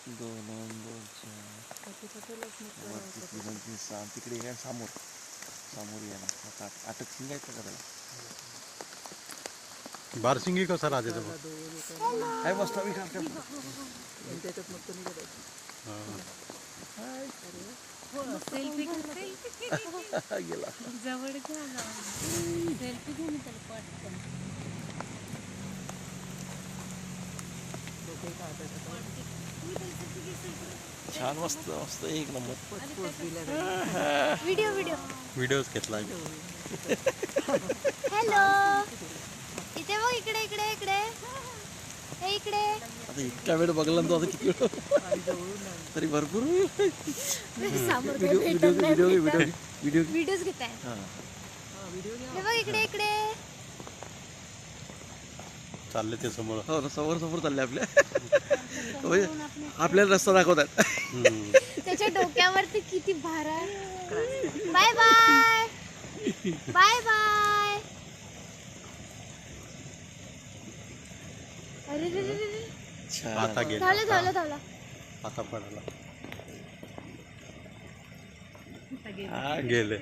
2 2 4 वरती 3 3 6 तिकडे या समोर या ना 7 8 अटक शिंगायचं का त्याला बारसिंगी कसा राहते तो काय मस्त मी काम सेल्फी गेला जवळ घ्या ना सेल्फी घेऊन त्याला पटकन छान मस्त मस्त एक नंबर व्हिडिओज घेतला हॅलो इथे बघ इकडे इकडे इकडे हे इकडे आता इतका वेळ बघला ना तो आता किती वेळ तरी भरपूर व्हिडिओज घेताय हे बघ इकडे इकडे चालले ते समोर हो ना समोर चालले आपल्याला रस्ता दाखवतात त्याच्या डोक्यावरती किती भार आहे बाय बाय बाय बाय अरे रे रे रे आता गेला धावला धावला धावला आता पडाला गेले